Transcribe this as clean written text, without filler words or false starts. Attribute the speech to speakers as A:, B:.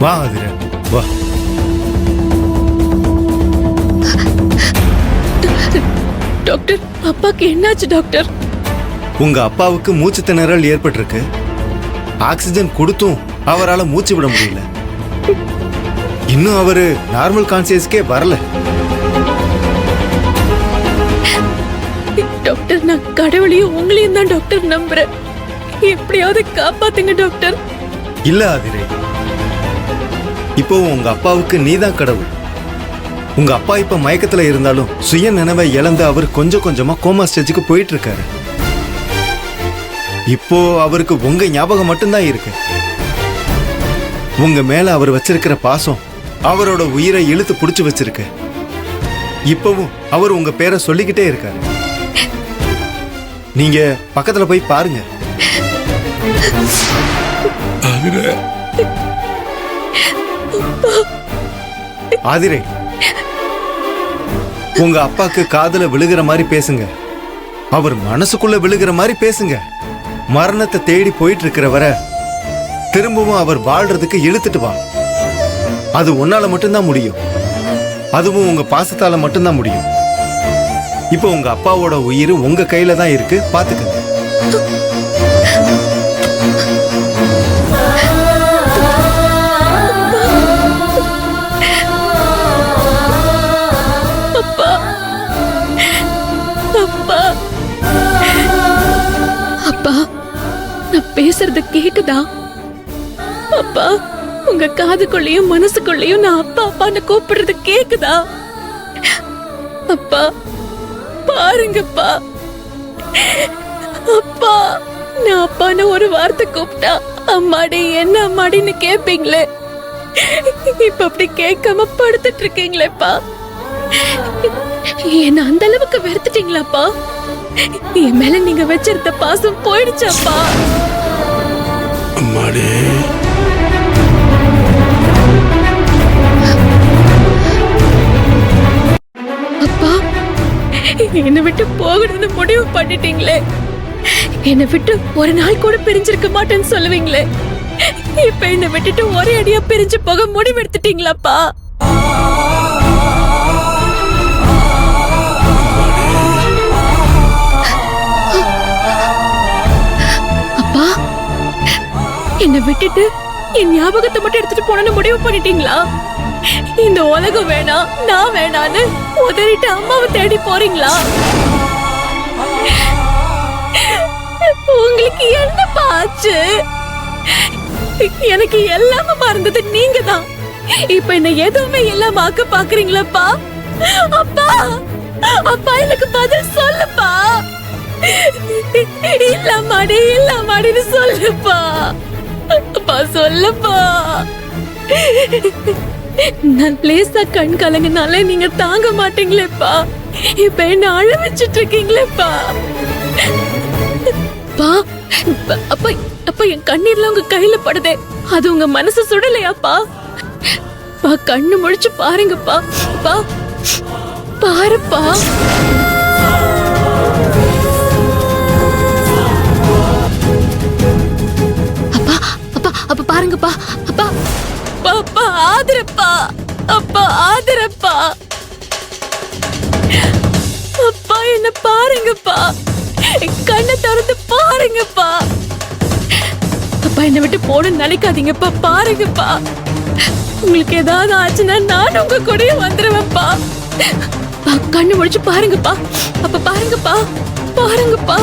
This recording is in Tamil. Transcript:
A: வா ஆதிரா, வா.
B: டாக்டர், அப்பாக்கு என்னாச்சு டாக்டர்?
A: உங்க அப்பாவுக்கு மூச்சு திணறல் ஏற்பட்டிருக்கு. ஆக்சிஜன் கொடுத்தும் அவரால் மூச்சு விட முடியல. இன்னும் அவரு நார்மல் கான்சியஸ்க்கே வரல.
B: டாக்டர், நான் கடவுளையும் உங்களையும் தான் டாக்டர் நம்புறேன். எப்படியாவது காப்பாத்துங்க டாக்டர்.
A: இல்ல ஆதிரே, இப்போ உங்க அப்பாவுக்கு நீதான் கடவுள். உங்க அப்பா இப்ப மயக்கத்துல இருந்தாலும் சுய நினைவை இழந்து அவர் கொஞ்சம் கொஞ்சமா கோமா ஸ்டேஜுக்கு போயிட்டு இருக்காரு. இப்போ அவருக்கு உங்க ஞாபகம் மட்டும்தான் இருக்கு. உங்க மேல அவர் வச்சிருக்கிற பாசம் அவரோட உயிரை இழுத்து புடிச்சு வச்சிருக்கு. இப்பவும் அவர் உங்க பேரை சொல்லிக்கிட்டே இருக்காரு. நீங்க பக்கத்துல போய் பாருங்க. ஆதிரே, உங்க அப்பாக்கு காதுல விழுகிற மாதிரி பேசுங்க. அவர் மனசுக்குள்ள விழுகிற மாதிரி பேசுங்க. மரணத்தை தேடி போயிட்டு இருக்கிறவரை திரும்பவும் அவர் வாழ்றதுக்கு இழுத்துட்டு வா. அது உன்னால மட்டும்தான் முடியும். அதுவும் உங்க பாசத்தால மட்டும்தான் முடியும். இப்போ உங்க அப்பாவோட உயிர் உங்க கையில தான் இருக்கு, பாத்துக்கங்க.
B: அப்பா, அப்பா, அப்பா, நான் பேசுறது கேக்குதா? அப்பா, உங்க காதுக்குள்ளேயும் மனசுக்குள்ளேயும் நான் அப்பா அப்பான்னு கூப்பிடுறது கேக்குதா? அப்பா, பாருங்கப்பா. அப்பா, நான் அப்பான்னு ஒரு வார்த்தை கூப்பிட்டா அம்மாடி என்ன அம்மாடின்னு கேப்பீங்களே. இப்ப அப்படி கேட்காம படுத்துட்டு இருக்கீங்களேப்பா. என்ன அந்த அளவுக்கு வெறுத்துட்டீங்களாப்பா? என் மேல நீங்க வச்சிருந்த பாசம் போயிடுச்சாப்பா?
C: அம்மாடி,
B: அப்பா, என்னை விட்டு போகணும்னு முடிவு பண்ணிட்டீங்களே. என்னை விட்டு ஒரு நாள் கூட பிரிஞ்சிருக்க மாட்டேன்னு சொல்லுவீங்களே. இப்ப என்னை விட்டுட்டு ஒரே அடியா பிரிஞ்சு போக முடிவு எடுத்துட்டீங்களாப்பா? அப்பா, என்னை விட்டுட்டு என் ஞாபகத்தை மட்டும் எடுத்துட்டு போனன்னு முடிவு பண்ணிட்டீங்களா? இந்த உலகம் வேணாம், நான் வேணான்னு உதறிட்டு அம்மாவை தேடி போறீங்களா? உங்களுக்கு என்ன ஆச்சு? எனக்கு எல்லாமே மறந்தது நீங்க தான். இப்ப என்ன எதுவுமே இல்லாம ஆக்க பாக்குறீங்களப்பா? அப்பா, அப்பா, எனக்கு பதில் சொல்லுப்பா. இல்ல மாடி, இல்ல மாடின்னு சொல்லுப்பா. அப்பா, சொல்லுப்பா. நான் லேசா கண் கலங்கினாலே நீங்க தாங்க மாட்டீங்களேப்பா. இப்ப என்ன அழ வச்சிட்டு இருக்கீங்களேப்பா. அப்பா, அப்பா, என் கண்ணீர்ல உங்க கையில படுதே, அது உங்க மனசு சுடலையாப்பா? கண்ணு முழிச்சு பாருங்கப்பா. பா, பாருப்பா. அப்பா, அப்பா, அப்பா, பாருங்கப்பா. அப்பா, அப்பா, ஆதிரப்பா. அப்பா, ஆதிரப்பா. அப்பா, என்ன பாருங்கப்பா. கண்ணை திறந்து பாருங்கப்பா. அப்பா, என்னை விட்டு போன நினைக்காதீங்கப்பா. பாருங்கப்பா. உங்களுக்கு ஏதாவது ஆச்சுன்னா நான் உங்க கூடயே வந்துருவேன்ப்பா. கண்ணு முடிச்சு பாருங்கப்பா. அப்ப பாருங்கப்பா, பாருங்கப்பா.